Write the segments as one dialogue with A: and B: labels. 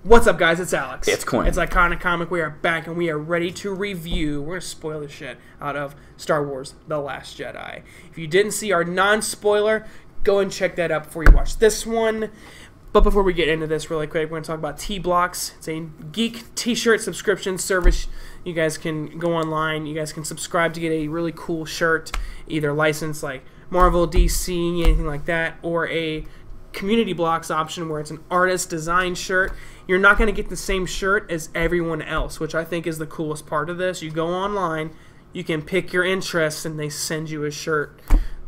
A: What's up, guys? It's Alex.
B: It's Quinn.
A: It's Iconic Comic. We are back, and we are ready to review. We're going to spoil the shit out of Star Wars The Last Jedi. If you didn't see our non-spoiler, go and check that out before you watch this one. But before we get into this really quick, we're going to talk about T-Blocks. It's a geek t-shirt subscription service. You guys can go online. You guys can subscribe to get a really cool shirt, either licensed like Marvel, DC, anything like that, or a community blocks option where it's an artist design shirt. You're not going to get the same shirt as everyone else, which I think is the coolest part of this. You go online, you can pick your interests, and they send you a shirt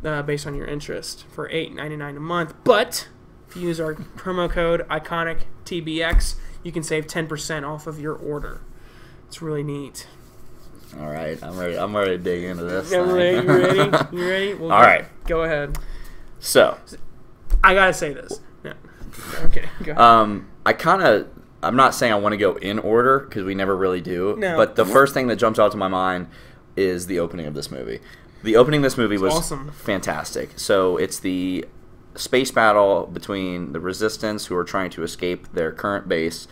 A: based on your interest for $8.99 a month. But if you use our promo code IconicTBX, you can save 10% off of your order. It's really neat.
B: All right, I'm ready. I'm ready to dig into this.
A: You ready? You ready? Well,
B: all right.
A: Go ahead.
B: So,
A: I gotta say this. No. Okay. Go ahead.
B: I'm not saying I want to go in order because we never really do.
A: No.
B: But the first thing that jumps out to my mind is the opening of this movie. The opening of this movie was
A: awesome.
B: Fantastic. So it's the space battle between the Resistance, who are trying to escape their current base,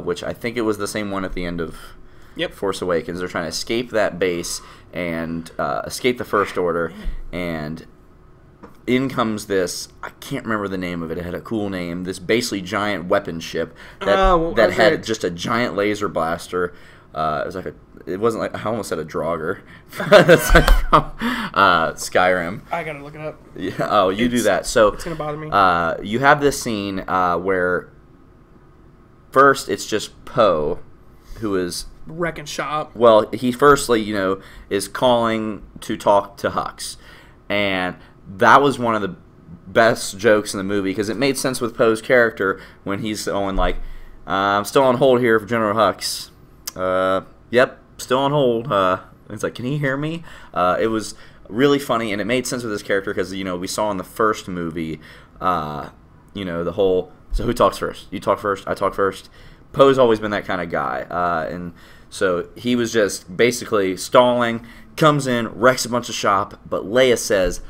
B: which I think it was the same one at the end of Force Awakens. They're trying to escape that base and escape the First Order, and in comes this, I can't remember the name of it. It had a cool name. This basically giant weapon ship that had just a giant laser blaster. It wasn't like, I almost said a Draugr. That's like from Skyrim.
A: I gotta look it up.
B: Yeah. Oh, you do that. So
A: it's gonna bother me.
B: You have this scene where first it's just Poe, who is
A: wrecking shop.
B: Well, he firstly, is calling to talk to Hux, and that was one of the best jokes in the movie because it made sense with Poe's character when he's going like, I'm still on hold here for General Hux. Yep, still on hold. It's like, can he hear me? It was really funny, and it made sense with his character because, we saw in the first movie, the whole, so who talks first? You talk first, I talk first. Poe's always been that kind of guy, and so he was just basically stalling, comes in, wrecks a bunch of shop, but Leia says,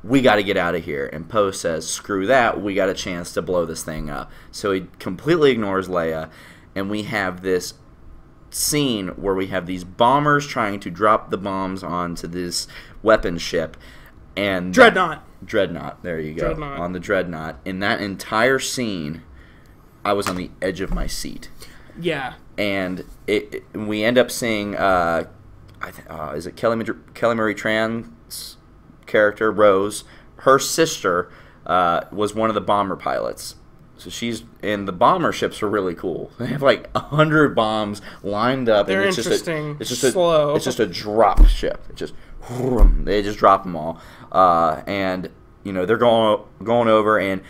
B: we got to get out of here. And Poe says, screw that, we got a chance to blow this thing up. So he completely ignores Leia, and we have this scene where we have these bombers trying to drop the bombs onto this weapon ship. And Dreadnought, there you go. On the Dreadnought. In that entire scene, I was on the edge of my seat.
A: Yeah.
B: And we end up seeing, is it Kelly Marie Tran's character, Rose? Her sister was one of the bomber pilots. So she's in the bomber ships are really cool. They have like 100 bombs lined up.
A: They're
B: and it's
A: interesting.
B: Just
A: slow.
B: It's just a drop ship. They just drop them all, and they're going over, and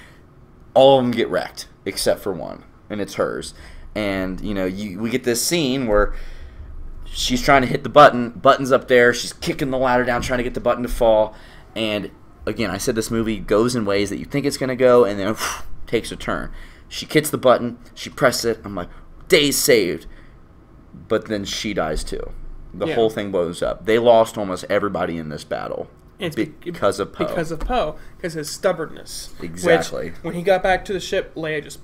B: all of them get wrecked except for one, and it's hers. And we get this scene where she's trying to hit the button's up there, she's kicking the ladder down, trying to get the button to fall, and again, I said this movie goes in ways that you think it's going to go, and then takes a turn. She hits the button, she presses it, I'm like, days saved. But then she dies too. The whole thing blows up. They lost almost everybody in this battle.
A: It's
B: because of Poe.
A: Because his stubbornness.
B: Exactly.
A: Which, when he got back to the ship, Leia just...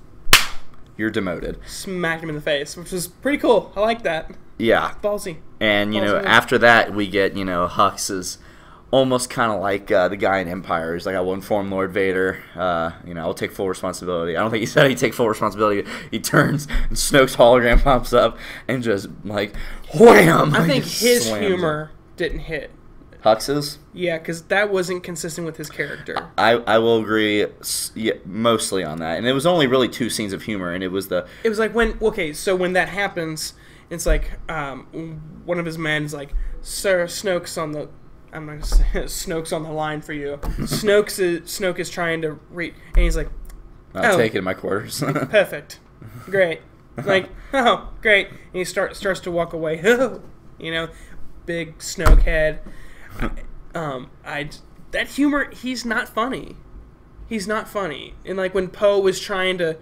B: You're demoted.
A: Smacked him in the face, which was pretty cool. I like that.
B: Yeah.
A: Ballsy.
B: And, after that, we get, Hux is almost kind of like the guy in Empire. He's like, I will inform Lord Vader. I'll take full responsibility. I don't think he said he'd take full responsibility. He turns, and Snoke's hologram pops up, and just, like, wham!
A: I think his humor didn't hit.
B: Hux's?
A: Yeah, because that wasn't consistent with his character.
B: I will agree mostly on that. And it was only really 2 scenes of humor, and it was like
A: so when that happens, it's like one of his men's like, Sir, Snoke's on the... I'm not gonna say Snoke's on the line for you. Snoke is trying to read, and he's like,
B: I'll take it in my quarters.
A: Perfect. Great. Like, oh, great. And he starts to walk away. Big Snoke head. That humor, he's not funny. He's not funny. And like when Poe was trying to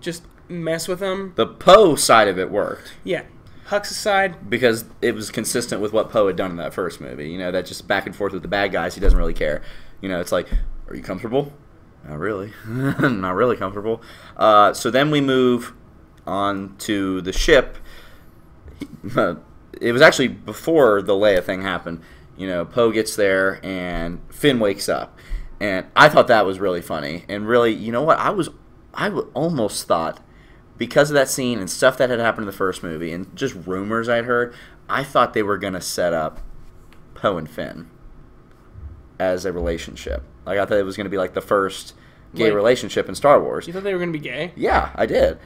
A: just mess with him.
B: The Poe side of it worked.
A: Yeah. Hux's side.
B: Because it was consistent with what Poe had done in that first movie. That just back and forth with the bad guys. He doesn't really care. It's like, are you comfortable? Not really. Not really comfortable. So then we move onto the ship, it was actually before the Leia thing happened. You know, Poe gets there and Finn wakes up, and I thought that was really funny. And really, you know what? I almost thought, because of that scene and stuff that had happened in the first movie and just rumors I'd heard, I thought they were gonna set up Poe and Finn as a relationship. Like, I thought it was gonna be like the first gay relationship in Star Wars.
A: You thought they were going to be gay?
B: Yeah, I did.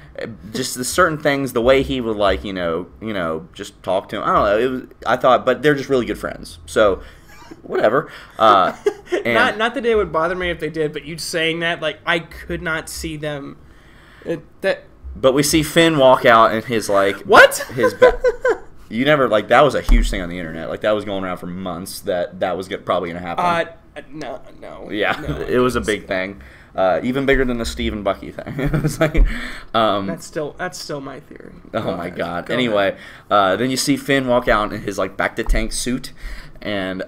B: Just the certain things, the way he would like, you know, just talk to him. I don't know. I thought, but they're just really good friends. So, whatever.
A: Not that it would bother me if they did, but you saying that, like, I could not see them.
B: But we see Finn walk out and his like
A: what?
B: You never like that was a huge thing on the internet. Like that was going around for months. That was probably going to happen.
A: No.
B: Yeah,
A: no,
B: it was a big thing. Even bigger than the Steve and Bucky thing. It was like,
A: that's still my theory.
B: Oh my god. Anyway, then you see Finn walk out in his like back to tank suit, and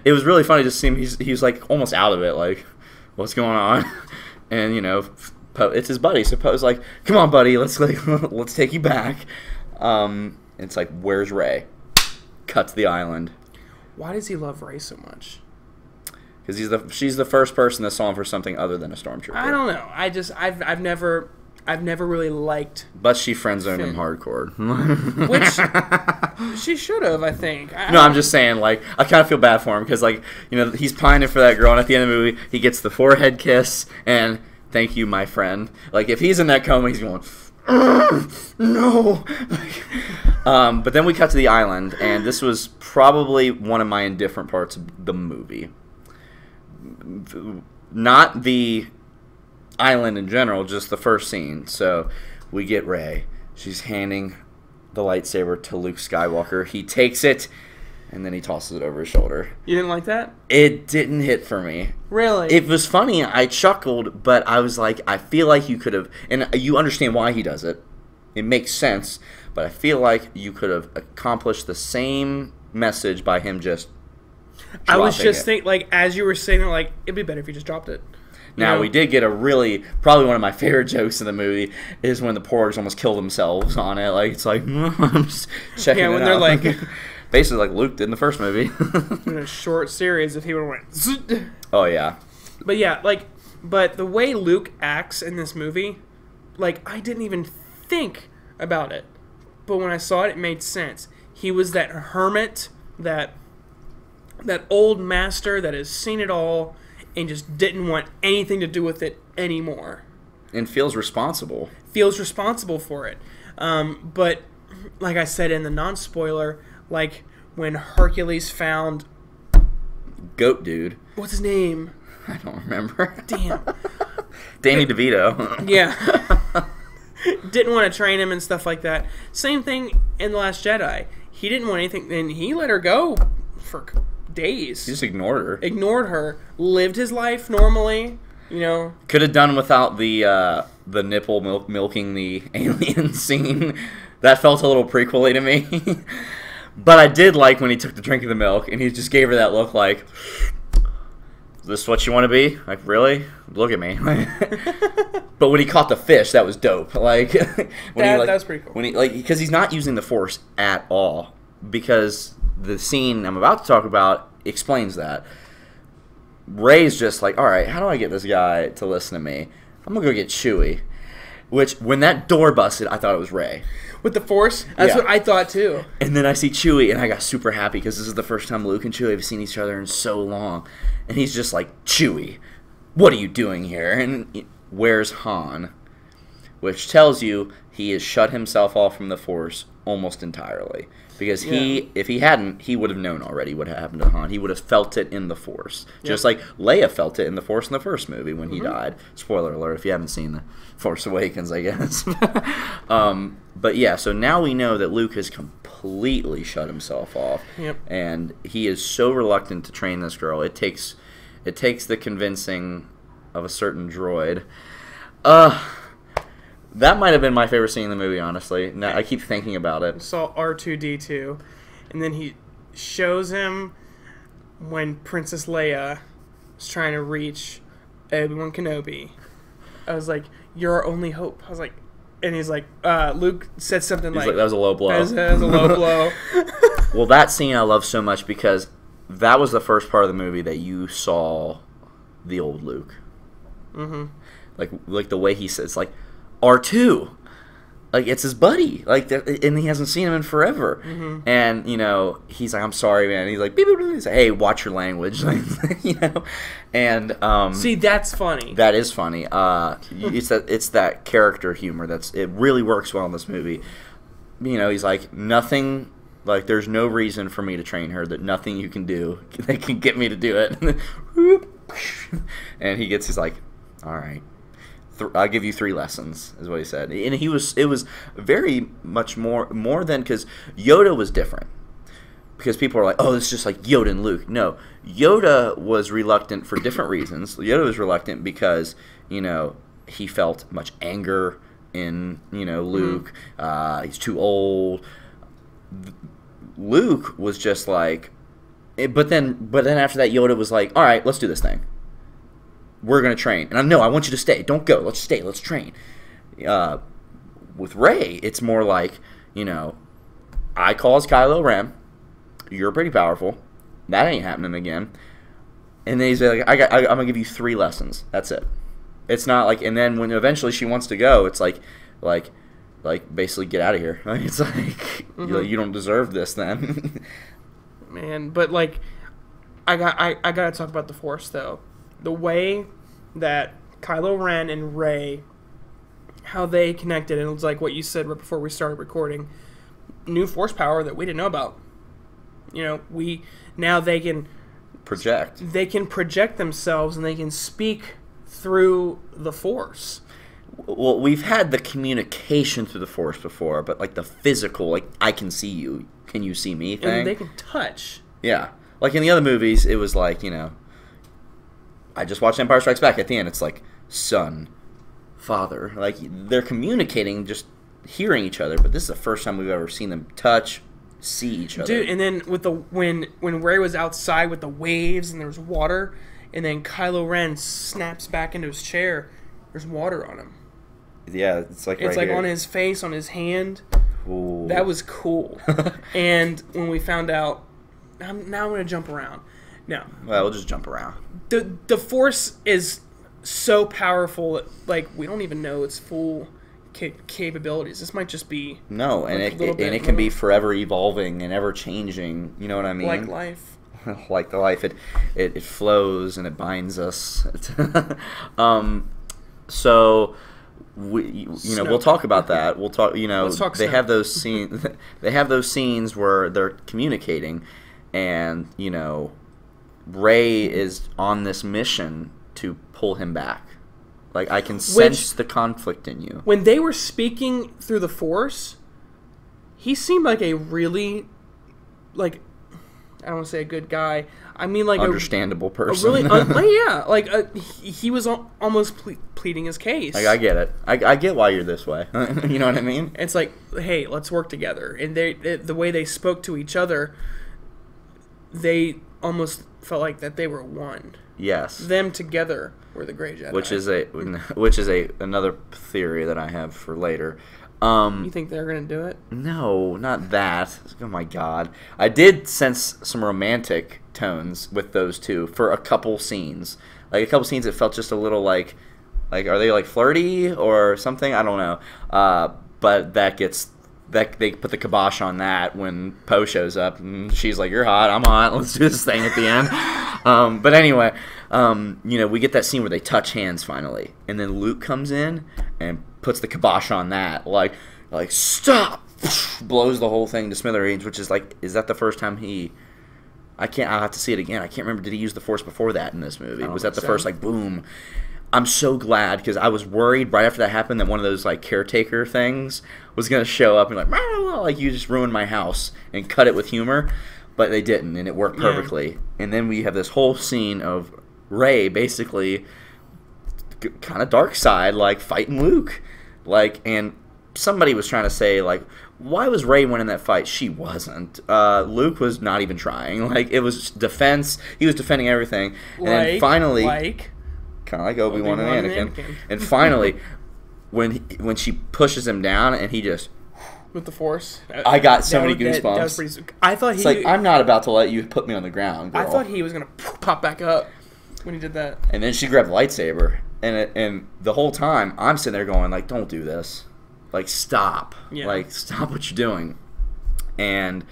B: it was really funny to see him. He's like almost out of it. Like, what's going on? And you know, it's his buddy. So Poe's like, "Come on, buddy, let's take you back." It's like, "Where's Rey?" Cut to the island.
A: Why does he love Rey so much?
B: Because she's the first person that saw him for something other than a stormtrooper.
A: I don't know. I've never really liked.
B: But she friend zoned him hardcore.
A: Which she should have, I think.
B: No, I'm just saying, like, I kind of feel bad for him because, like, you know, he's pining for that girl, and at the end of the movie, he gets the forehead kiss, and thank you, my friend. Like, if he's in that coma, he's going, no. But then we cut to the island, and this was probably one of my indifferent parts of the movie. Not the island in general, just the first scene. So we get Rey. She's handing the lightsaber to Luke Skywalker. He takes it, and then he tosses it over his shoulder.
A: You didn't like that?
B: It didn't hit for me.
A: Really?
B: It was funny. I chuckled, but I was like, I feel like you could have, and you understand why he does it. It makes sense, but I feel like you could have accomplished the same message by him just
A: I was just thinking, like, as you were saying it, like, it'd be better if you just dropped it.
B: Now, we did get probably one of my favorite jokes in the movie is when the porgs almost kill themselves on it. Like, it's like, I'm just checking it out.
A: Yeah, when they're like...
B: Basically like Luke did in the first movie.
A: In a short series, if he would have went...
B: Oh, yeah.
A: But yeah, like, but the way Luke acts in this movie, like, I didn't even think about it. But when I saw it, it made sense. He was that hermit, that old master that has seen it all and just didn't want anything to do with it anymore.
B: And feels responsible.
A: Feels responsible for it. But, like I said in the non-spoiler, like, when Hercules found...
B: Goat dude.
A: What's his name?
B: I don't remember.
A: Damn.
B: Danny DeVito.
A: Yeah. Didn't want to train him and stuff like that. Same thing in The Last Jedi. He didn't want anything, and he let her go for days.
B: He just ignored her.
A: Ignored her. Lived his life normally, you know.
B: Could have done without the nipple milking the alien scene. That felt a little prequel-y to me. But I did like when he took the drink of the milk, and he just gave her that look like, is this what you want to be? Like, really? Look at me. But when he caught the fish, that was dope. Like,
A: that was pretty cool.
B: When he, like, because he's not using the Force at all. Because the scene I'm about to talk about explains that. Rey's just like, all right, how do I get this guy to listen to me? I'm going to go get Chewie. Which, when that door busted, I thought it was Rey.
A: With the Force? That's what I thought, too.
B: And then I see Chewie, and I got super happy because this is the first time Luke and Chewie have seen each other in so long. And he's just like, Chewie, what are you doing here? And where's Han? Which tells you he has shut himself off from the Force almost entirely. Because if he hadn't, he would have known already what happened to Han. He would have felt it in the Force. Yep. Just like Leia felt it in the Force in the first movie when he died. Spoiler alert if you haven't seen The Force Awakens, I guess. But yeah, so now we know that Luke has completely shut himself off.
A: Yep.
B: And he is so reluctant to train this girl. It takes the convincing of a certain droid. That might have been my favorite scene in the movie, honestly. Now, I keep thinking about it.
A: Saw R2-D2, and then he shows him when Princess Leia was trying to reach Obi-Wan Kenobi. I was like, you're our only hope. I was like, and he's like, Luke said something
B: He's like, that was a low blow.
A: That was a low blow.
B: Well, that scene I love so much because that was the first part of the movie that you saw the old Luke.
A: Mm-hmm.
B: Like the way he says, like, R2. Like, it's his buddy. Like, and he hasn't seen him in forever. Mm-hmm. And, you know, he's like, I'm sorry, man. And he's like, beep, beep, beep. He's like, hey, watch your language. You know? And,
A: see, that's funny.
B: That is funny. It's that character humor it really works well in this movie. You know, he's like, nothing, like, there's no reason for me to train her, that nothing you can do that can get me to do it. And he's like, all right. I'll give you 3 lessons, is what he said. And it was very much more than, because Yoda was different. Because people are like, oh, it's just like Yoda and Luke. No, Yoda was reluctant for different reasons. Yoda was reluctant because, you know, he felt much anger in, you know, Luke. He's too old. Luke was just like, but then after that, Yoda was like, all right, let's do this thing. We're going to train. And I want you to stay. Don't go. Let's stay. Let's train. With Rey, it's more like, you know, I cause Kylo Ren. You're pretty powerful. That ain't happening again. And then he's like, I'm going to give you 3 lessons. That's it. It's not like, and then when eventually she wants to go, it's like basically get out of here. It's like, mm-hmm. You don't deserve this then.
A: Man, but like, I got to talk about the Force, though. The way that Kylo Ren and Rey, how they connected, and it was like what you said right before we started recording, new Force power that we didn't know about. You know, now they can
B: project.
A: They can project themselves, and they can speak through the Force.
B: Well, we've had the communication through the Force before, but like the physical, like I can see you, can you see me thing.
A: And they can touch.
B: Yeah, like in the other movies, it was like, you know, I just watched Empire Strikes Back. At the end, it's like son, father. Like they're communicating, just hearing each other. But this is the first time we've ever seen them touch, see each other.
A: Dude, and then with when Rey was outside with the waves and there was water, and then Kylo Ren snaps back into his chair, there's water on him.
B: Yeah, it's like
A: it's
B: right
A: like
B: here.
A: On his face, on his hand.
B: Ooh.
A: That was cool. And when we found out, now I'm going to jump around. No.
B: Well, we'll just jump around.
A: The Force is so powerful that, like, we don't even know its full capabilities. This might just be
B: and it can be forever evolving and ever changing. You know what I mean?
A: Like life.
B: Like the life, it flows and it binds us. So we'll talk about that. We'll talk. You know, they have those scenes. They have those scenes where they're communicating, and you know, Rey is on this mission to pull him back. Like, I can sense the conflict in you.
A: When they were speaking through the Force, he seemed like a really, like, I don't want to say a good guy. I mean, like
B: understandable person.
A: A really, he was almost pleading his case.
B: Like, I get it. I get why you're this way. You know what I mean?
A: It's like, hey, let's work together. And the way they spoke to each other, they almost felt like that they were one.
B: Yes.
A: Them together were the Grey Jedi.
B: Which is another theory that I have for later.
A: You think they're gonna do it?
B: No, not that. Oh my god! I did sense some romantic tones with those two for a couple scenes. Like a couple scenes, it felt just a little like are they like flirty or something? I don't know. But they put the kibosh on that when Poe shows up and she's like, "You're hot, I'm hot. Let's do this thing at the end." But anyway, we get that scene where they touch hands finally, and then Luke comes in and puts the kibosh on that, like stop, blows the whole thing to smithereens. Which is like, is that the first time I'll have to see it again. I can't remember. Did he use the Force before that in this movie? Was that the first like boom? I'm so glad, because I was worried right after that happened that one of those like caretaker things was gonna show up and like you just ruined my house and cut it with humor, but they didn't, and it worked perfectly. Yeah. And then we have this whole scene of Rey basically kind of dark side, like fighting Luke, like, and somebody was trying to say like, why was Rey winning that fight? She wasn't. Luke was not even trying. Like, it was defense. He was defending everything, and then finally. Kind of like Obi-Wan and Anakin. And finally, when she pushes him down and he just
A: with the Force.
B: I got so many goosebumps.
A: That was pretty. I thought
B: it's like I'm not about to let you put me on the ground, girl.
A: I thought he was gonna pop back up when he did that.
B: And then she grabbed the lightsaber, and the whole time I'm sitting there going like, "Don't do this, like stop, like stop what you're doing." And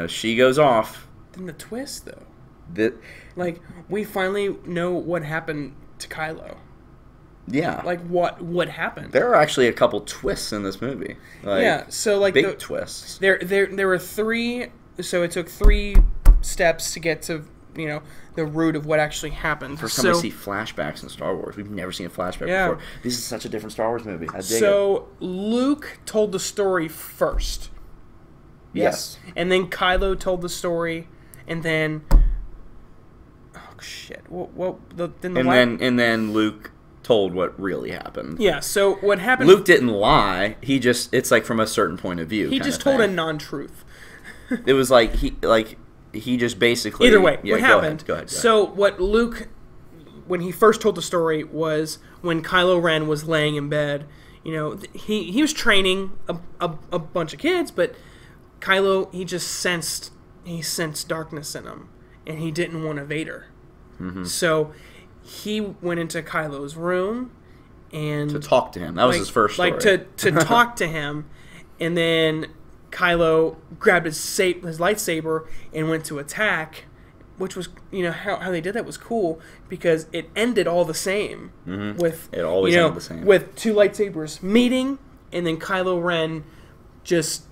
B: she goes off.
A: Then the twist though, like we finally know what happened to Kylo.
B: Yeah.
A: Like what happened?
B: There are actually a couple twists in this movie. Like,
A: so like
B: big twists.
A: There were 3. So it took 3 steps to get to the root of what actually happened.
B: First time we see flashbacks in Star Wars. We've never seen a flashback before. This is such a different Star Wars movie. I dig it.
A: So Luke told the story first.
B: Yes.
A: And then Kylo told the story, and then shit.
B: And then Luke told what really happened.
A: Yeah, so what happened...
B: Luke didn't lie. It's like from a certain point of view.
A: He just told a non-truth.
B: It was like he just basically...
A: Either way, what happened...
B: Go ahead.
A: So what Luke... When he first told the story was when Kylo Ren was laying in bed. He was training a bunch of kids, but Kylo, he sensed darkness in him, and he didn't want a Vader. Mm-hmm. So... he went into Kylo's room and...
B: to talk to him. That was his first story.
A: To talk to him. And then Kylo grabbed his lightsaber and went to attack, which was, how they did that was cool because it ended all the same.
B: Mm-hmm.
A: It
B: always ended the same.
A: With 2 lightsabers meeting and then Kylo Ren just...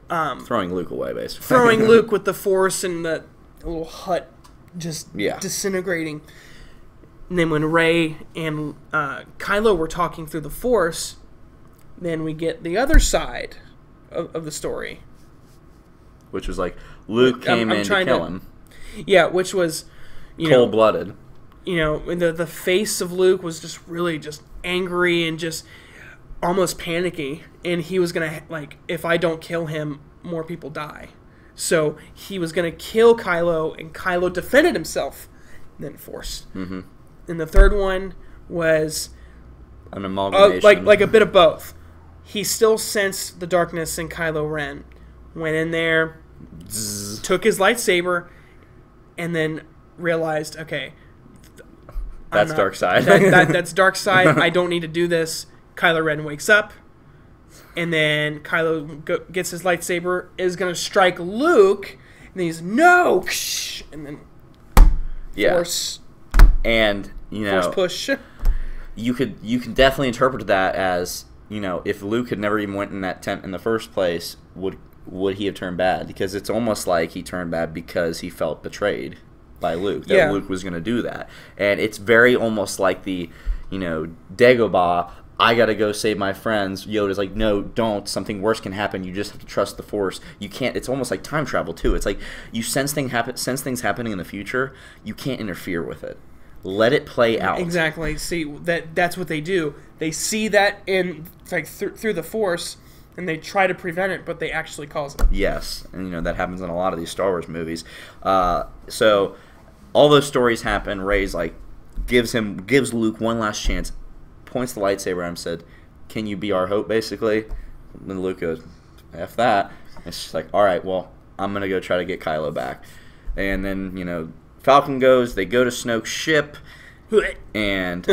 B: throwing Luke away, basically.
A: Throwing Luke with the Force and the little hut just disintegrating. And then when Rey and Kylo were talking through the Force, then we get the other side of the story.
B: Which was like, Luke came in to kill him.
A: Yeah, which was,
B: cold-blooded.
A: The face of Luke was just really just angry and just almost panicky. And he was going to, if I don't kill him, more people die. So he was going to kill Kylo, and Kylo defended himself, and then Force. Mm-hmm. And the third one was
B: an amalgamation,
A: like a bit of both. He still sensed the darkness in Kylo Ren. Went in there, took his lightsaber, and then realized, okay,
B: that's dark side.
A: That's dark side. I don't need to do this. Kylo Ren wakes up, and then Kylo gets his lightsaber, is going to strike Luke, and he's no, and then Force.
B: And
A: Force push.
B: You can definitely interpret that as if Luke had never even went in that tent in the first place, would he have turned bad? Because it's almost like he turned bad because he felt betrayed by Luke. That Luke was going to do that, and it's very almost like the Dagobah. I gotta go save my friends. Yoda's like, no, don't. Something worse can happen. You just have to trust the Force. You can't. It's almost like time travel too. It's like you sense things happening in the future. You can't interfere with it. Let it play out.
A: Exactly. See, that's what they do. They see that through the Force, and they try to prevent it, but they actually cause it.
B: Yes, and that happens in a lot of these Star Wars movies. So all those stories happen. Rey's gives Luke one last chance, points the lightsaber at him, said, "Can you be our hope?" Basically, and Luke goes, "F that." It's just like, all right, well, I'm gonna go try to get Kylo back, and then Falcon goes. They go to Snoke's ship, and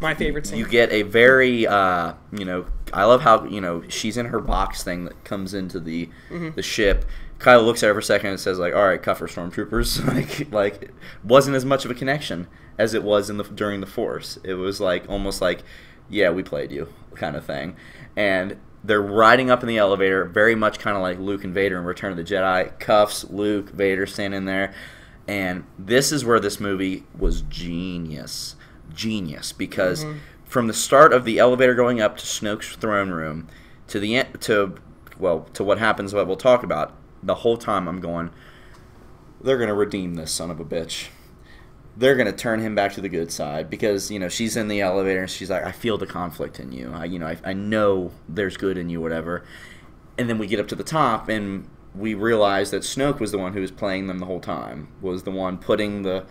A: my favorite scene.
B: You get a very, I love how she's in her box thing that comes into the ship. Kylo looks at her for a second and says, all right, cuff her, stormtroopers. like wasn't as much of a connection as it was during the Force. It was almost like, yeah, we played you kind of thing, and. They're riding up in the elevator, very much kind of like Luke and Vader in Return of the Jedi. Cuffs, Luke, Vader standing there. And this is where this movie was genius. Genius. Because from the start of the elevator going up to Snoke's throne room to the end, to what happens, what we'll talk about, the whole time I'm going, they're going to redeem this son of a bitch. They're going to turn him back to the good side because, she's in the elevator and she's like, I feel the conflict in you. I know there's good in you, whatever. And then we get up to the top and we realize that Snoke was the one who was playing them the whole time, was the one putting the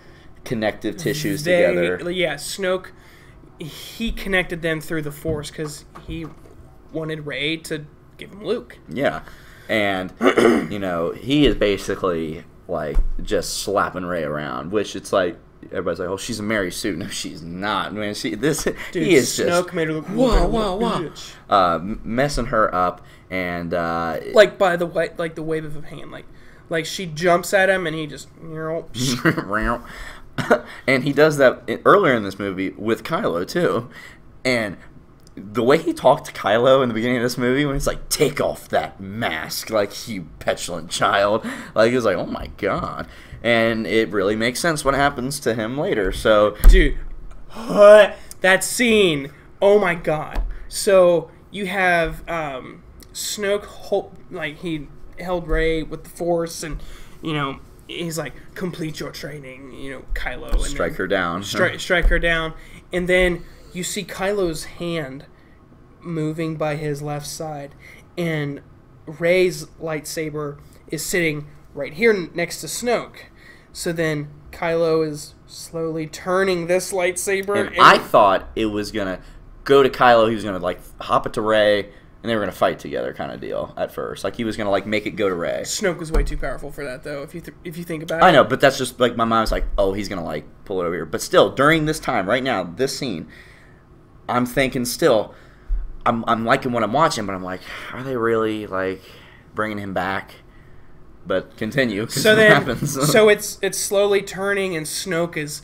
B: connective tissues together.
A: Yeah, Snoke he connected them through the Force because he wanted Rey to give him Luke.
B: Yeah. And, he is basically, like, just slapping Rey around, which it's like, everybody's like, oh, she's a Mary Sue. No, she's not, man. He is
A: Snoke
B: just,
A: made her look
B: whoa, messing her up. And,
A: like, by the way, like, the wave of a hand. Like she jumps at him, and he just...
B: And he does that earlier in this movie with Kylo, too. And the way he talked to Kylo in the beginning of this movie, when he's like, take off that mask, like, you petulant child. Like, he was like, oh my god. And it really makes sense what happens to him later, so...
A: Dude, that scene, oh my god. So, you have Snoke, he held Rey with the Force, and, he's like, complete your training, Kylo. And
B: strike her down.
A: Strike her down. And then you see Kylo's hand moving by his left side, and Rey's lightsaber is sitting right here next to Snoke. So then Kylo is slowly turning this lightsaber.
B: And I thought it was going to go to Kylo. He was going to, like, hop it to Rey, and they were going to fight together kind of deal at first. Like, he was going to, like, make it go to Rey.
A: Snoke was way too powerful for that, though, if you think about it.
B: I know, but that's just, like, my mind was like, oh, he's going to, like, pull it over here. But still, during this time, right now, this scene, I'm thinking still, I'm liking what I'm watching, but I'm like, are they really, like, bringing him back? But continue.
A: So then, so it's slowly turning, and Snoke is,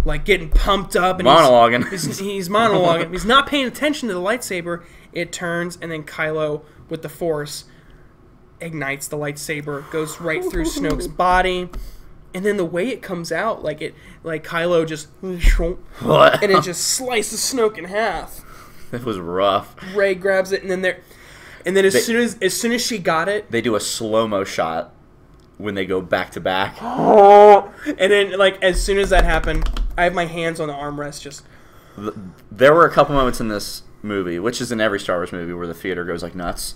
A: like, getting pumped up. And
B: monologuing.
A: He's monologuing. He's not paying attention to the lightsaber. It turns, and then Kylo, with the Force, ignites the lightsaber, goes right through Snoke's body, and then the way it comes out, like Kylo just,
B: what?
A: And it just slices Snoke in half.
B: It was rough.
A: Rey grabs it, and then as soon as she got it,
B: they do a slow-mo shot when they go back to back.
A: And then, like, as soon as that happened, I have my hands on the armrest. Just
B: there were a couple moments in this movie, which is in every Star Wars movie, where the theater goes like nuts.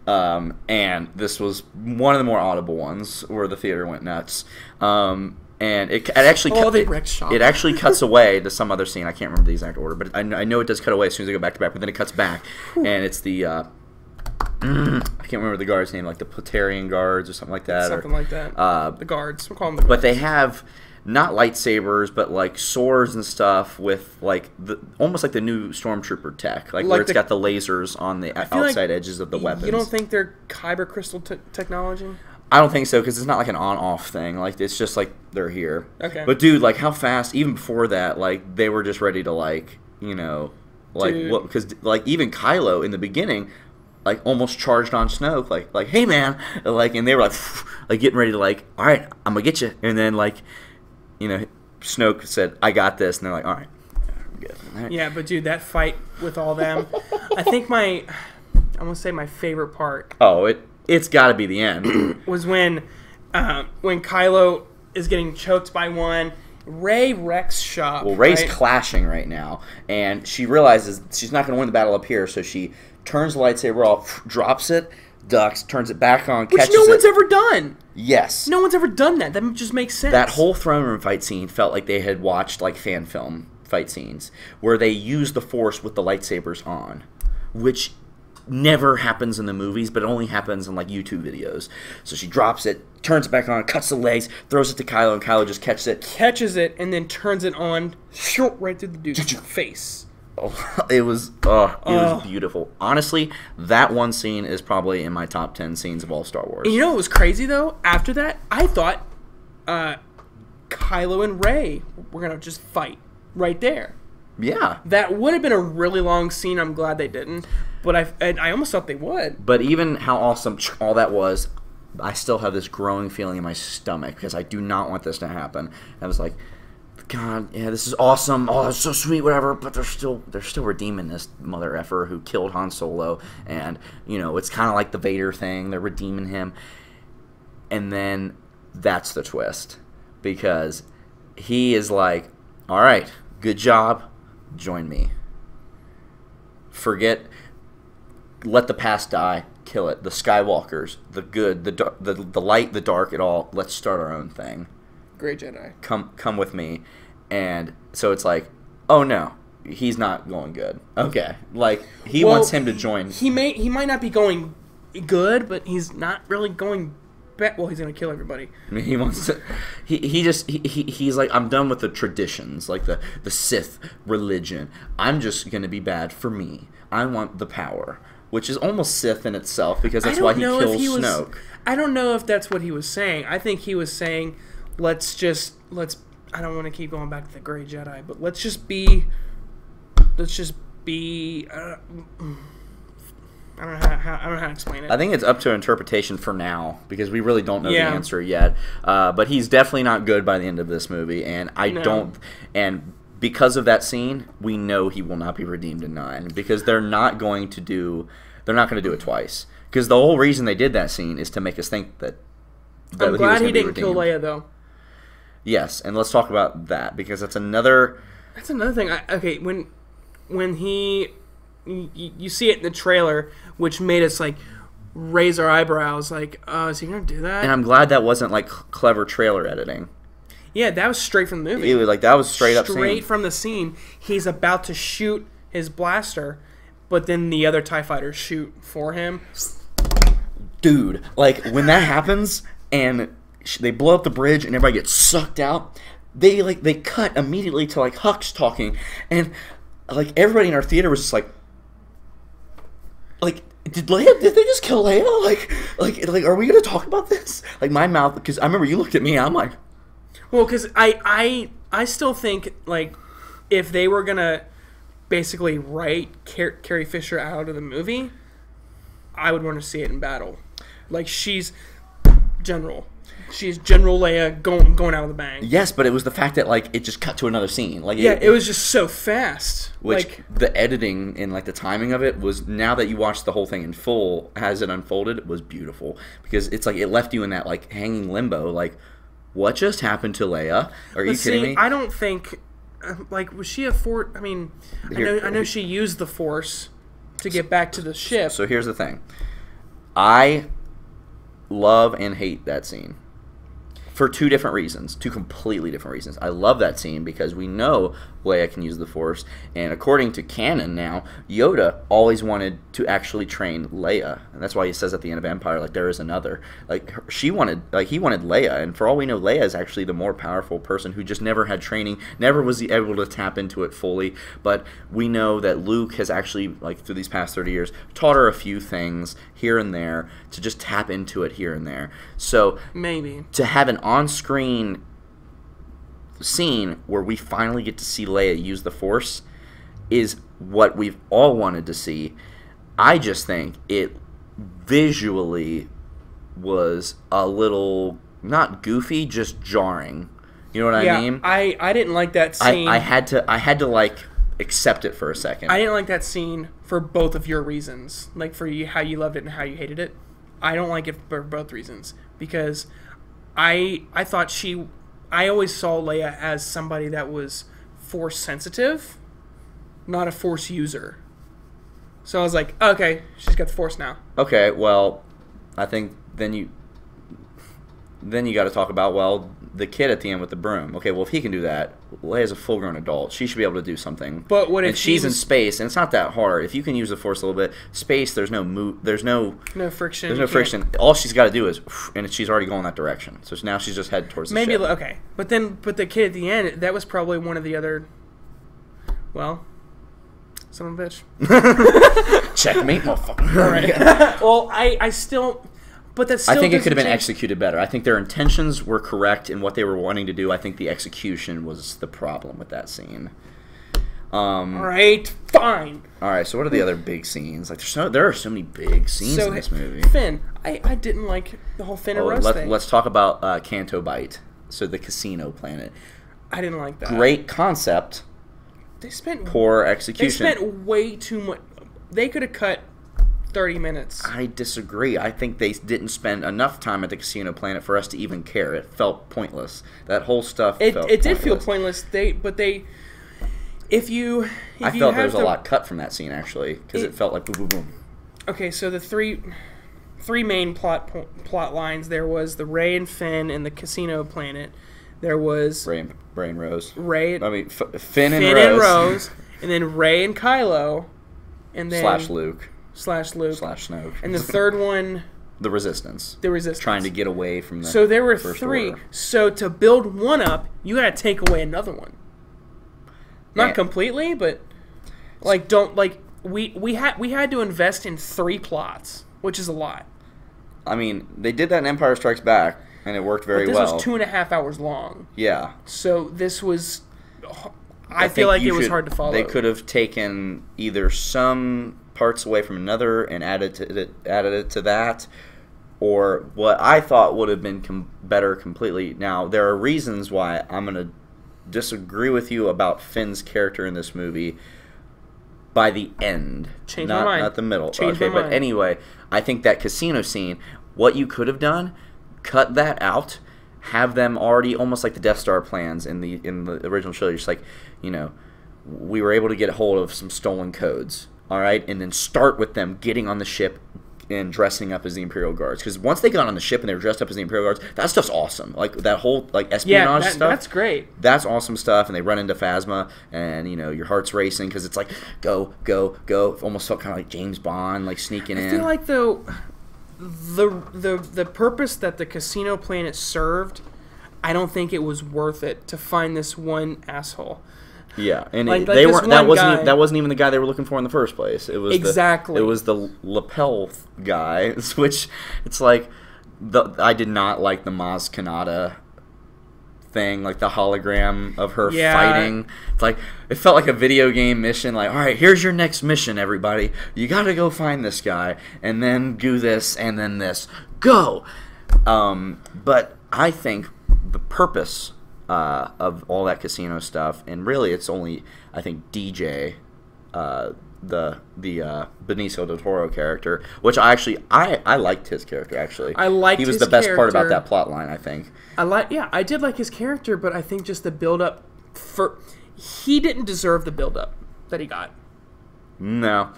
B: And this was one of the more audible ones where the theater went nuts. And it actually it actually cuts away to some other scene. I can't remember the exact order, but I know it does cut away as soon as they go back to back. But then it cuts back, and it's the I can't remember the guard's name, like the Praetorian Guards or something like that.
A: Something like that. The guards. We'll call them the guards.
B: But they have not lightsabers, but like swords and stuff with like almost like the new Stormtrooper tech, like where it's got the lasers on the outside edges of the weapons.
A: You don't think they're kyber crystal technology?
B: I don't think so, because it's not like an on-off thing. Like, it's just like they're here.
A: Okay.
B: But dude, like, how fast? Even before that, like, they were just ready to, like, like what? Because like even Kylo in the beginning, like, almost charged on Snoke, like hey man, like, and they were like getting ready to, like, all right, I'm gonna get you, and then, like, Snoke said, I got this, and they're like, all right, good. All right.
A: Yeah, but dude, that fight with all them, I think I'm gonna say my favorite part.
B: Oh, it's got to be the end.
A: Was when Kylo is getting choked by one. Rey wrecks shop.
B: Well, Rey's clashing right now, and she realizes she's not going to win the battle up here, so she turns the lightsaber off, drops it, ducks, turns it back on, catches it.
A: Which no one's ever done.
B: Yes.
A: No one's ever done that. That just makes sense.
B: That whole throne room fight scene felt like they had watched, like, fan film fight scenes, where they use the Force with the lightsabers on, which never happens in the movies, but it only happens in, like, YouTube videos. So she drops it, turns it back on, cuts the legs, throws it to Kylo, and Kylo just catches it,
A: and then turns it on right through the dude's face.
B: Oh, it was beautiful. Honestly, that one scene is probably in my top 10 scenes of all Star Wars.
A: And you know what was crazy, though? After that, I thought Kylo and Rey were going to just fight right there.
B: Yeah.
A: That would have been a really long scene. I'm glad they didn't. But I almost thought they would.
B: But even how awesome all that was, I still have this growing feeling in my stomach because I do not want this to happen. I was like, God, yeah, this is awesome. Oh, that's so sweet, whatever. But they're still redeeming this mother effer who killed Han Solo, and it's kind of like the Vader thing. They're redeeming him, and then that's the twist because he is like, all right, good job, join me. Let the past die. Kill it. The Skywalkers, the good, the light, the dark, it all. Let's start our own thing.
A: Great Jedi.
B: Come with me. And so it's like, oh no, he's not going good. Okay, like he wants him to join.
A: He might not be going good, but he's not really going bad. Well, he's gonna kill everybody.
B: I mean, he wants to. He's like, I'm done with the traditions, like the Sith religion. I'm just gonna be bad for me. I want the power, which is almost Sith in itself because that's why he kills Snoke.
A: I don't know if that's what he was saying. I think he was saying, let's. I don't want to keep going back to the Gray Jedi, but let's just be. I don't know how to explain it.
B: I think it's up to interpretation for now because we really don't know the answer yet. But he's definitely not good by the end of this movie, and And because of that scene, we know he will not be redeemed in 9 because they're not going to do it twice. Because the whole reason they did that scene is to make us think that.
A: I'm glad he didn't kill Leia, though.
B: Yes, and let's talk about that because that's another.
A: That's another thing. When you see it in the trailer, which made us like raise our eyebrows, like, is he gonna do that?
B: And I'm glad that wasn't like clever trailer editing.
A: Yeah, that was straight from the movie.
B: It was like that was straight up.
A: Straight from the scene. He's about to shoot his blaster, but then the other TIE fighters shoot for him.
B: Dude, like when that happens and they blow up the bridge and everybody gets sucked out, they cut immediately to like Hux talking, and like everybody in our theater was just like did they just kill Leia? Like are we gonna talk about this? Like my mouth, because I remember you looked at me, I'm like,
A: well, because I still think like if they were gonna basically write Carrie Fisher out of the movie, I would want to see it in battle. Like she's General Leia going out of the bang.
B: Yes, but it was the fact that like it just cut to another scene. Like
A: it was just so fast.
B: Which
A: like,
B: the editing and like the timing of it was, now that you watch the whole thing in full as it unfolded, it was beautiful because it's like it left you in that like hanging limbo. Like, what just happened to Leia? Are you kidding me?
A: I don't think like was she a Force? I mean, I know she used the Force to get back to the ship.
B: So here's the thing. I love and hate that scene for two completely different reasons. I love that scene because we know Leia can use the Force, and according to canon now, Yoda always wanted to actually train Leia, and that's why he says at the end of Empire, like, there is another. Like, he wanted Leia, and for all we know, Leia is actually the more powerful person who just never had training, never was able to tap into it fully, but we know that Luke has actually, like, through these past 30 years, taught her a few things here and there to just tap into it here and there. So,
A: maybe
B: to have an on-screen scene where we finally get to see Leia use the Force is what we've all wanted to see. I just think it visually was a little, not goofy, just jarring. You know what I mean?
A: I didn't like that scene.
B: I had to like accept it for a second.
A: I didn't like that scene for both of your reasons. Like for you, how you loved it and how you hated it. I don't like it for both reasons because I thought I always saw Leia as somebody that was Force sensitive, not a Force user. So I was like, okay, she's got the Force now.
B: Okay, well, I think then you got to talk about, well, the kid at the end with the broom. Okay, well, if he can do that, Leia's a full-grown adult. She should be able to do something.
A: But what if
B: and she's in space, and it's not that hard. If you can use the Force a little bit, space, there's no friction. There's no friction. All she's got to do is, and she's already going that direction. So now she's just headed towards the ship.
A: Okay, but the kid at the end, that was probably one of the other. Well, son of a bitch.
B: Checkmate, motherfucker.
A: All right. Well, I still. But that's still
B: I think it could have been executed better. I think their intentions were correct in what they were wanting to do. I think the execution was the problem with that scene.
A: All right, fine.
B: All right, so what are the other big scenes? Like, there are so many big scenes in this movie.
A: Finn, I didn't like the whole Finn and Rose thing.
B: Let's talk about Canto Bight, so the casino planet.
A: I didn't like that.
B: Great concept. Poor execution.
A: They spent way too much. They could have cut 30 minutes.
B: I disagree. I think they didn't spend enough time at the casino planet for us to even care. It felt pointless. That whole stuff felt pointless.
A: It did feel pointless. I felt there was a lot
B: cut from that scene, actually, because it felt like boom, boom, boom.
A: Okay, so the three main plot lines, there was the Rey and Finn and the casino planet. There was
B: Rey and Rose.
A: Finn
B: and Rose.
A: and then Rey and Kylo, and then
B: Slash Luke.
A: Slash Luke.
B: Slash Snoke.
A: And the third one...
B: The Resistance.
A: The Resistance.
B: Trying to get away from the
A: So there were
B: First
A: 3.
B: Order.
A: So to build one up, you gotta take away another one. Not
B: And-
A: completely, but we had to invest in 3 plots, which is a lot.
B: I mean, they did that in Empire Strikes Back, and it worked very
A: But this
B: well.
A: was 2.5 hours long.
B: Yeah.
A: So this was... I
B: think
A: feel like
B: you
A: it was
B: should-
A: hard to follow.
B: They could have taken either some parts away from another and added it to that, or what I thought would have been better completely. Now, there are reasons why I'm going to disagree with you about Finn's character in this movie by the end.
A: Change my mind.
B: Not the middle.
A: Change
B: okay,
A: my
B: but
A: mind.
B: anyway, I think that casino scene, what you could have done, cut that out, have them already almost like the Death Star plans in the original trilogy. Just like, we were able to get a hold of some stolen codes, all right, and then start with them getting on the ship and dressing up as the Imperial Guards. Because once they got on the ship and they were dressed up as the Imperial Guards, that stuff's awesome. Like that whole espionage stuff.
A: That's great.
B: That's awesome stuff. And they run into Phasma, and your heart's racing because it's like go go go. It almost felt kind of like James Bond, like sneaking in.
A: I feel like though, the purpose that the casino planet served, I don't think it was worth it to find this one asshole.
B: Yeah, and
A: they weren't.
B: That wasn't even the guy they were looking for in the first place. It was
A: exactly.
B: It was the lapel guy, which it's like I did not like the Maz Kanata thing, like the hologram of her fighting. It's like it felt like a video game mission. Like, all right, here's your next mission, everybody. You got to go find this guy, and then do this, and then this. Go. But I think the purpose of all that casino stuff, and really it's only, I think, DJ, the Benicio del Toro character, which I liked his character, actually.
A: I liked
B: he was
A: his
B: the best part about
A: character.
B: that plot line, I think.
A: I did like his character, but I think just the build-up he didn't deserve the build-up that he got.
B: No.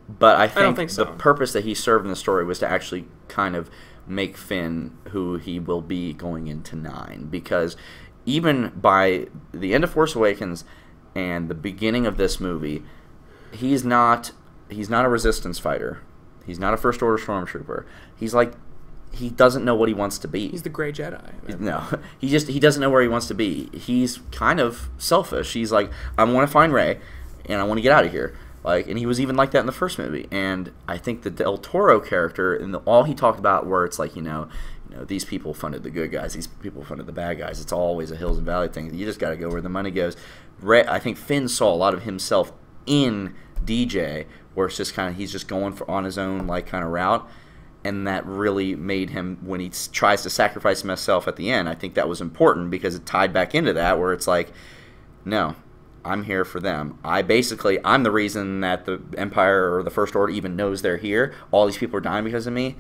B: But I
A: don't
B: think
A: think so.
B: the purpose that he served in the story was to actually kind of make Finn who he will be going into 9, because even by the end of Force Awakens and the beginning of this movie, he's not a Resistance fighter. He's not a First Order Stormtrooper. He doesn't know what he wants to be.
A: He's the Gray Jedi.
B: No, he doesn't know where he wants to be. He's kind of selfish. He's like, I want to find Rey, and I want to get out of here. And he was even like that in the first movie. And I think the Del Toro character, and all he talked about, where it's like, these people funded the good guys, these people funded the bad guys. It's always a hills and valley thing. You just got to go where the money goes. I think Finn saw a lot of himself in DJ, where it's just he's just going on his own kind of route, and that really made him, when he tries to sacrifice himself at the end, I think that was important because it tied back into that, where it's like, no, I'm here for them. I'm the reason that the Empire or the First Order even knows they're here. All these people are dying because of me.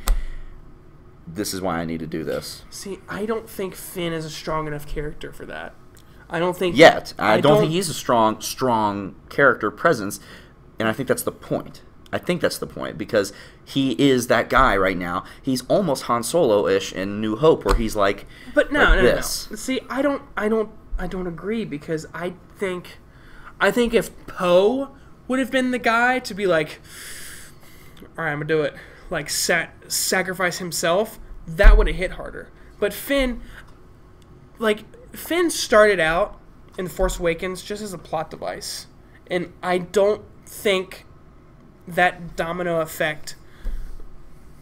B: This is why I need to do this.
A: See, I don't think Finn is a strong enough character for that. I don't think...
B: Yet. I don't think he's a strong character presence, and I think that's the point. Because he is that guy right now. He's almost Han Solo-ish in New Hope, where he's like,
A: but no.
B: this.
A: See, I don't agree, because I think if Poe would have been the guy to be like, all right, I'm gonna do it, sacrifice himself, that would have hit harder. But Finn started out in Force Awakens just as a plot device, and I don't think that domino effect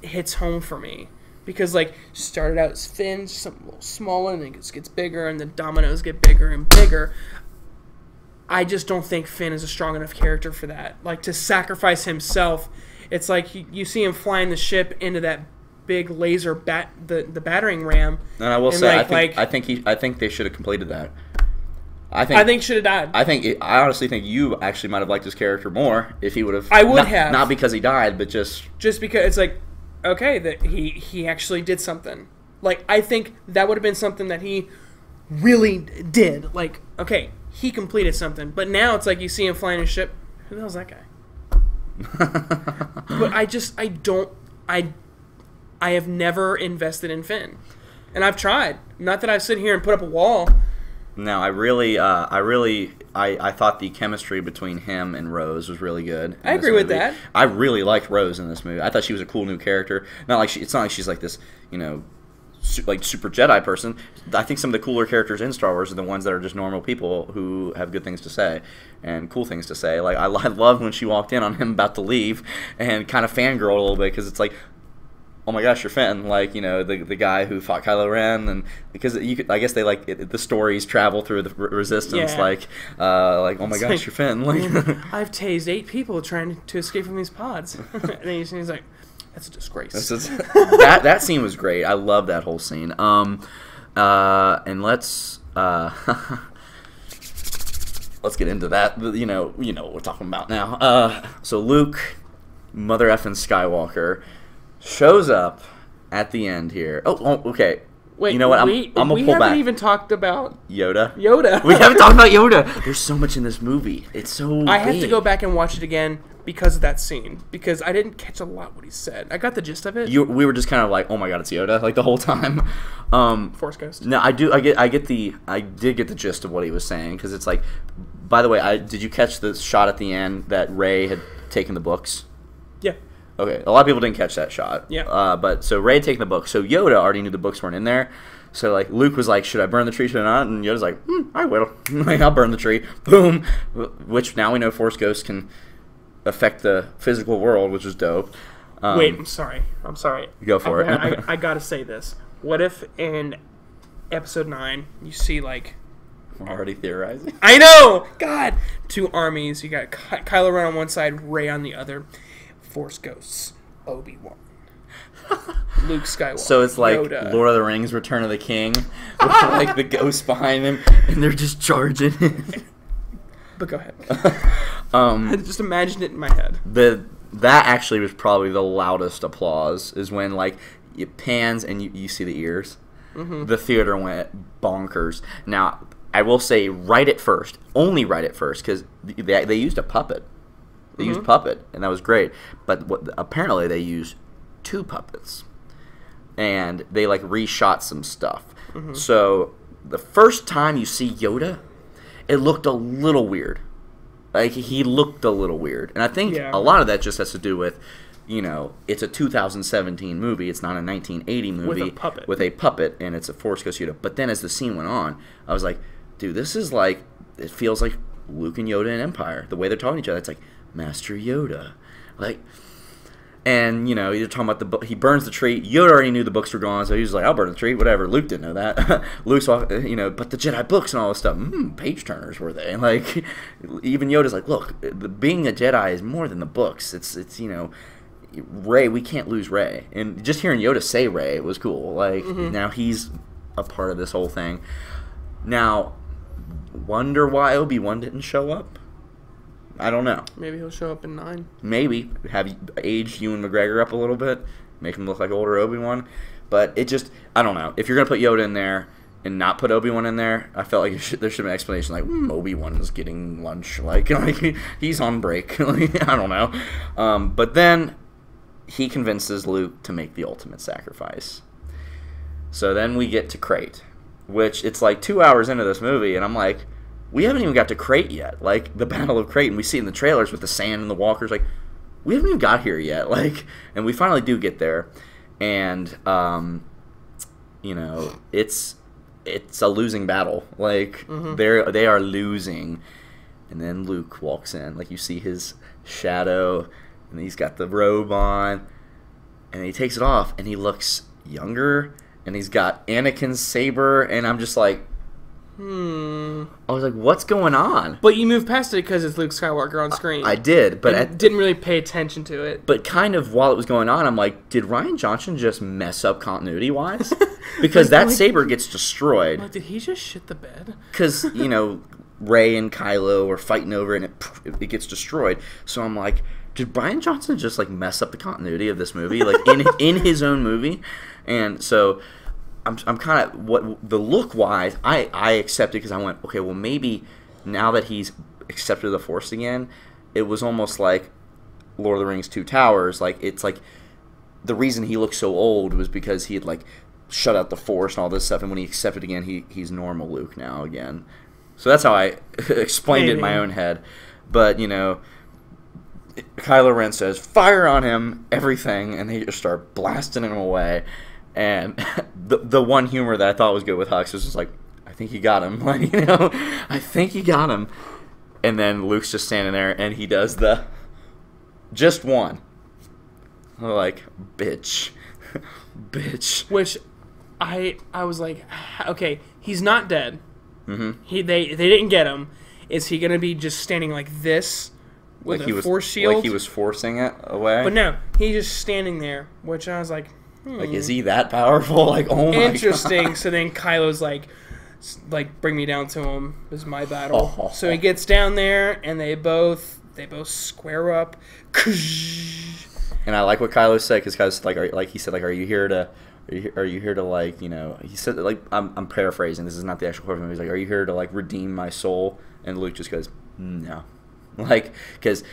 A: hits home for me, because started out as Finn, something a little smaller, and then it gets bigger, and the dominoes get bigger and bigger. I just don't think Finn is a strong enough character for that. To sacrifice himself, it's like you see him flying the ship into that big laser the battering ram.
B: And I will say, I think they should have completed that. I think
A: should have died.
B: I honestly think you actually might have liked his character more if he would have.
A: I would have,
B: not because he died, but just
A: because it's okay, that he actually did something. I think that would have been something that he really did. Okay, he completed something, but now it's you see him flying his ship. Who the hell's that guy? But I have never invested in Finn, and I've tried. Not that I've sit here and put up a wall.
B: No, I I thought the chemistry between him and Rose was really good.
A: I agree with that.
B: I really liked Rose in this movie. I thought she was a cool new character. It's not like she's like this, like super Jedi person. I think some of the cooler characters in Star Wars are the ones that are just normal people who have good things to say and cool things to say. Like I loved when she walked in on him about to leave and kind of fangirled a little bit because it's like, oh my gosh, you're Finn, like the guy who fought Kylo Ren, and because I guess they the stories travel through the Resistance, like oh my gosh, you're Finn. Like
A: I've tased 8 people trying to escape from these pods, and then he's like, that's a disgrace.
B: That scene was great. I love that whole scene. And let's get into that. You know what we're talking about now. So Luke, mother effing Skywalker, shows up at the end here. Oh, okay.
A: Wait,
B: you know what? I'm gonna pull back.
A: We haven't even talked about
B: Yoda.
A: We
B: haven't talked about Yoda. There's so much in this movie. It's so
A: I have to go back and watch it again because of that scene, because I didn't catch a lot what he said. I got the gist of it.
B: We were just kind of like, oh my god, it's Yoda, like the whole time.
A: Force Ghost.
B: No, I did get the gist of what he was saying, because it's like, by the way, did you catch the shot at the end that Rey had taken the books?
A: Yeah.
B: Okay, a lot of people didn't catch that shot.
A: Yeah.
B: But so Rey had taken the books, so Yoda already knew the books weren't in there. So like Luke was like, should I burn the tree, should I not? And Yoda's like, I will. Like, I'll burn the tree. Boom. Which now we know Force Ghosts can affect the physical world, which is dope.
A: Wait, I'm sorry.
B: Go for it.
A: I gotta say this. What if in Episode 9 you see like...
B: We're already theorizing.
A: I know! God! 2 armies. You got Kylo Ren on one side, Rey on the other. Force Ghosts. Obi-Wan. Luke Skywalker.
B: So it's like
A: Yoda.
B: Lord of the Rings, Return of the King, with like the ghosts behind him, and they're just charging.
A: But go ahead. I just imagined it in my head.
B: That actually was probably the loudest applause, is when like it pans and you see the ears. Mm-hmm. The theater went bonkers. Now, I will say only right at first, because they used a puppet. They used puppet, and that was great. But apparently they used 2 puppets, and they like reshot some stuff. Mm-hmm. So the first time you see Yoda, it looked a little weird. Like, he looked a little weird, and I think a lot of that just has to do with, it's a 2017 movie. It's not a 1980 movie with a puppet, and it's a Force Ghost Yoda. But then as the scene went on, I was like, dude, this is like, it feels like Luke and Yoda in Empire. The way they're talking to each other, it's like, Master Yoda. Like, and, you're talking about the book. He burns the tree. Yoda already knew the books were gone, so he was like, I'll burn the tree, whatever. Luke didn't know that. Luke's, but the Jedi books and all this stuff, page turners were they? Like, even Yoda's like, look, being a Jedi is more than the books. It's Rey, we can't lose Rey. And just hearing Yoda say Rey was cool. Like, now he's a part of this whole thing. Now, wonder why Obi-Wan didn't show up? I don't know.
A: Maybe he'll show up in 9.
B: Maybe. Have aged Ewan McGregor up a little bit. Make him look like older Obi-Wan. But it just, I don't know. If you're going to put Yoda in there and not put Obi-Wan in there, I felt like there should be an explanation like, Obi-Wan is getting lunch. Like he's on break. I don't know. But then he convinces Luke to make the ultimate sacrifice. So then we get to Crait, which it's like 2 hours into this movie, and I'm like, we haven't even got to Crait yet. Like, the Battle of Crait, and we see it in the trailers with the sand and the walkers. Like, we haven't even got here yet. Like, and we finally do get there. And, it's a losing battle. Like, they are losing. And then Luke walks in. Like, you see his shadow, and he's got the robe on. And he takes it off, and he looks younger. And he's got Anakin's saber, and I'm just like, I was like, what's going on?
A: But you moved past it because it's Luke Skywalker on screen.
B: I did, but I
A: didn't really pay attention to it.
B: But kind of while it was going on, I'm like, did Rian Johnson just mess up continuity-wise? Because that saber gets destroyed.
A: Like, did he just shit the bed?
B: Because, Rey and Kylo are fighting over it, and it gets destroyed. So I'm like, did Rian Johnson just, like, mess up the continuity of this movie? Like, in his own movie? And so I'm kind of, what the look wise, I accepted, because I went, okay, well, maybe now that he's accepted the Force again, it was almost like Lord of the Rings 2 Towers. Like, it's like the reason he looked so old was because he had like shut out the Force and all this stuff, and when he accepted again, he's normal Luke now again. So that's how I explained it in my own head. But, you know, Kylo Ren says, fire on him, everything, and they just start blasting him away. And the one humor that I thought was good with Hux was just like, I think you got him. Like, you know, I think you got him. And then Luke's just standing there, and he does the just one. Like, bitch. Bitch.
A: Which I was like, okay, he's not dead.
B: Mm-hmm.
A: They didn't get him. Is he going to be just standing like this with a force shield?
B: Like he was forcing it away?
A: But no, he's just standing there, which I was like,
B: Like, is he that powerful? Like, oh my
A: interesting.
B: God.
A: So then Kylo's like, bring me down to him. This is my battle.
B: Oh.
A: So he gets down there, and they both square up.
B: And I like what Kylo said, because Kylo said, like he said, like, are you here to like, you know, he said, like, I'm paraphrasing, this is not the actual quote from him. He's like, are you here to like redeem my soul? And Luke just goes, no. Like, because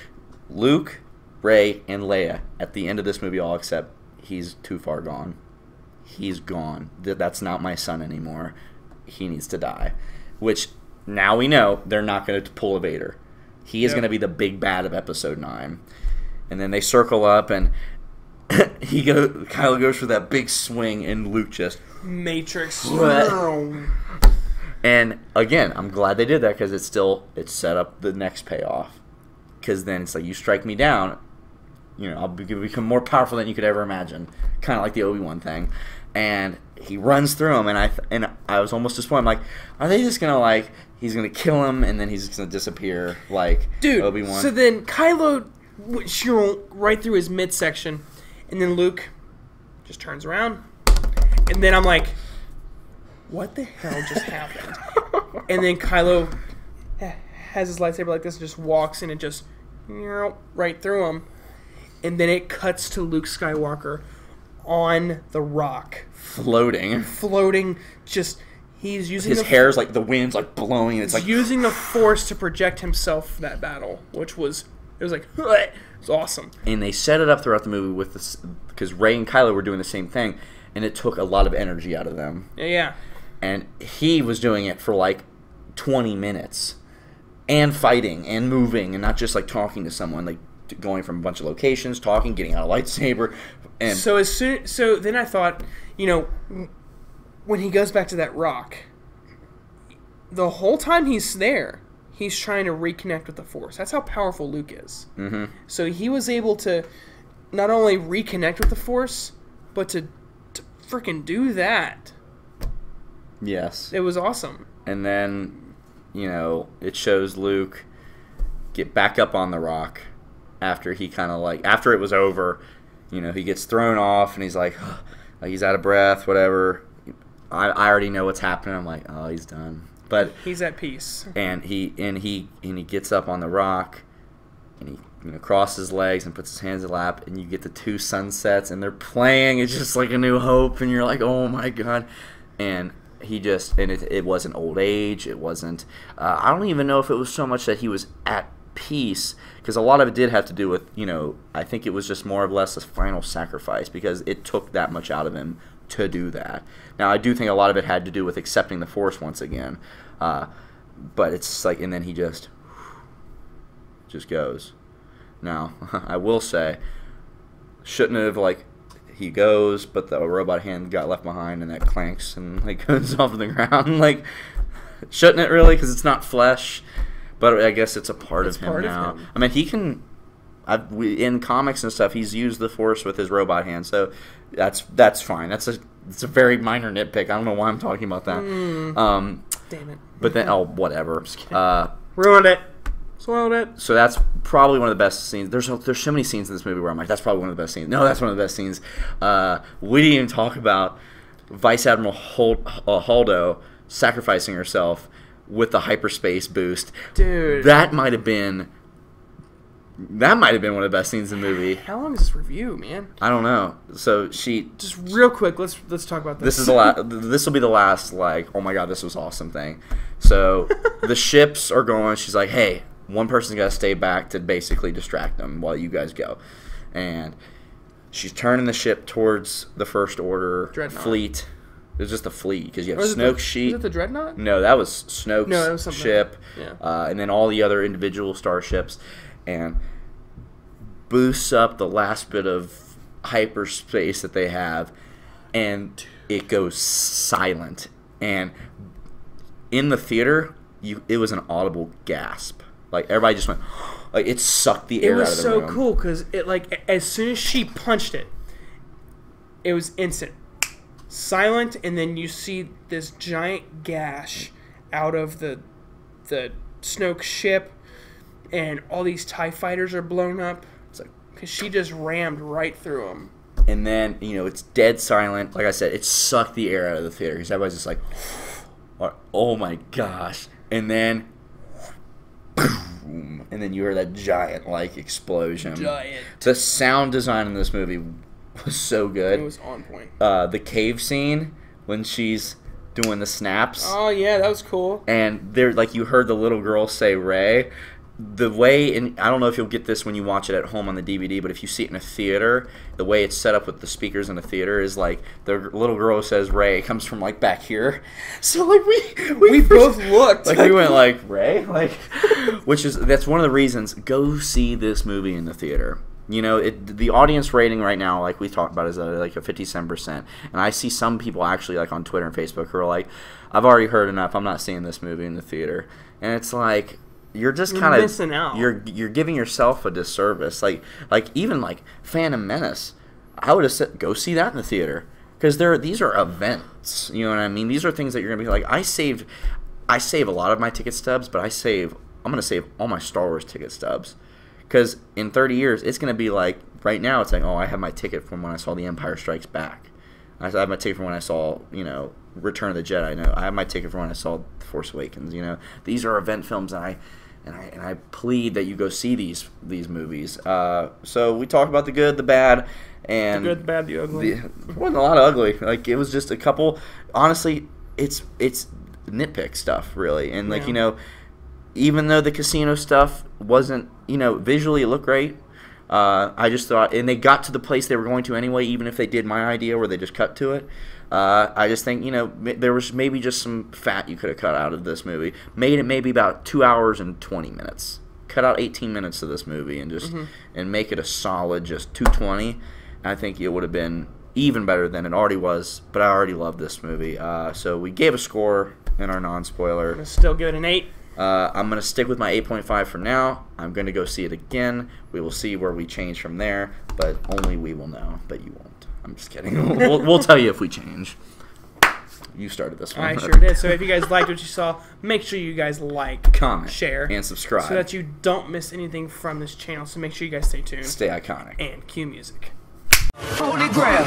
B: Luke, Rey, and Leia at the end of this movie all accept he's too far gone. He's gone. That's not my son anymore. He needs to die. Which now we know they're not going to pull a Vader. He is going to be the big bad of Episode 9. And then they circle up, and Kylo goes for that big swing, and Luke just
A: Matrix.
B: And again, I'm glad they did that, because it set up the next payoff. Because then it's like, you strike me down, you know, I'll become more powerful than you could ever imagine. Kind of like the Obi-Wan thing. And he runs through him, and I was almost disappointed. I'm like, are they just gonna, like, he's gonna kill him, and then he's just gonna disappear like Obi-Wan?
A: So then Kylo right through his midsection, and then Luke just turns around, and then I'm like, what the hell just happened? And then Kylo has his lightsaber like this and just walks in and just right through him, and then it cuts to Luke Skywalker on the rock, floating. Just he's using
B: his hair's like the wind's like blowing. It's like
A: using the Force to project himself for that battle, which was like it's awesome.
B: And they set it up throughout the movie with this, because Rey and Kylo were doing the same thing, and it took a lot of energy out of them.
A: Yeah.
B: And he was doing it for like 20 minutes, and fighting and moving, and not just like talking to someone, like going from a bunch of locations, talking, getting out a lightsaber. And
A: so then I thought, you know, when he goes back to that rock, the whole time he's there, he's trying to reconnect with the Force. That's how powerful Luke is.
B: Mm-hmm.
A: So he was able to not only reconnect with the Force, but to freaking do that.
B: Yes.
A: It was awesome.
B: And then, you know, it shows Luke get back up on the rock after he kind of like, after it was over, you know, he gets thrown off, and he's like he's out of breath, whatever. I already know what's happening. I'm like, oh, he's done. But
A: he's at peace.
B: And he gets up on the rock, and he, you know, crosses his legs and puts his hands in his lap, and you get the two sunsets, and they're playing. It's just like A New Hope, and you're like, oh my God. And he just, and it wasn't old age. It wasn't. I don't even know if it was so much that he was at peace, because a lot of it did have to do with, you know, I think it was just more or less a final sacrifice, because it took that much out of him to do that. Now, I do think a lot of it had to do with accepting the Force once again, but it's like, and then he just goes. Now, I will say, shouldn't have, like, he goes, but the robot hand got left behind, and that clanks and like goes off the ground. Like, shouldn't it really? Because it's not flesh. But I guess it's a part of him now. I mean, he can. In comics and stuff, he's used the Force with his robot hand, so that's fine. It's a very minor nitpick. I don't know why I'm talking about that.
A: Damn it.
B: But then, whatever.
A: Ruined it. Spoiled it.
B: So that's probably one of the best scenes. There's so many scenes in this movie where I'm like, that's probably one of the best scenes. No, that's one of the best scenes. We didn't even talk about Vice Admiral Holdo sacrificing herself with the hyperspace boost.
A: Dude.
B: That might have been one of the best scenes in the movie.
A: How long is this review, man?
B: I don't know. So she
A: just real quick, let's talk about this.
B: This will be the last, like, oh my God, this was awesome thing. So the ships are going. She's like, hey, one person's got to stay back to basically distract them while you guys go. And she's turning the ship towards the First Order
A: Dreadnought.
B: fleet. It was just a fleet because you have
A: Was
B: Snoke's
A: it the Dreadnought?
B: No, that was Snoke's
A: No, that was something
B: ship,
A: else.
B: and then all the other individual starships, and boosts up the last bit of hyperspace that they have, and it goes silent. And in the theater, it was an audible gasp. Like everybody just went, like it sucked the air out of the room.
A: It was so cool because it like as soon as she punched it, it was instant. Silent, and then you see this giant gash out of the Snoke ship, and all these TIE fighters are blown up. It's like because she just rammed right through them.
B: And then it's dead silent. Like I said, it sucked the air out of the theater because everybody's just like, "Oh my gosh!" And then, boom, and then you hear that giant explosion. The sound design in this movie was so good.
A: It was on point.
B: The cave scene when she's doing the snaps.
A: Oh yeah, that was cool.
B: And there, you heard the little girl say Rey. The way, and I don't know if you'll get this when you watch it at home on the DVD, but if you see it in a theater, the way it's set up with the speakers in the theater is the little girl says Rey. It comes from back here. So we
A: both looked.
B: We went Rey? That's one of the reasons. Go see this movie in the theater. The audience rating right now, like we talked about, is a 57%. And I see some people actually on Twitter and Facebook who are like, I've already heard enough. I'm not seeing this movie in the theater. And it's like, you're just kind of
A: missing out.
B: You're giving yourself a disservice. Even Phantom Menace, I would have said go see that in the theater because these are events. You know what I mean? These are things that you're gonna be like. I save a lot of my ticket stubs, but I'm gonna save all my Star Wars ticket stubs. Because in 30 years, it's going to be right now, it's oh, I have my ticket from when I saw The Empire Strikes Back. I have my ticket from when I saw, Return of the Jedi. No, I have my ticket from when I saw The Force Awakens. These are event films, and I plead that you go see these movies. So we talk about the good, the bad, and
A: the good, the bad, the ugly.
B: It wasn't a lot of ugly. It was just a couple. Honestly, it's nitpick stuff, really, and even though the casino stuff wasn't, visually it looked great, I just thought, and they got to the place they were going to anyway, even if they did my idea where they just cut to it. I just think, there was maybe just some fat you could have cut out of this movie. Made it maybe about 2 hours and 20 minutes. Cut out 18 minutes of this movie and just and make it a solid just 220. I think it would have been even better than it already was, but I already loved this movie. So we gave a score in our non-spoiler.
A: I'm going to still give it an 8.
B: I'm going to stick with my 8.5 for now. I'm going to go see it again. We will see where we change from there, but only we will know, but you won't. I'm just kidding. We'll tell you if we change. You started this one.
A: I sure did. So if you guys liked what you saw, make sure you guys
B: comment,
A: share,
B: and subscribe
A: so that you don't miss anything from this channel. So make sure you guys stay tuned.
B: Stay iconic.
A: And cue music.
C: Holy Grail.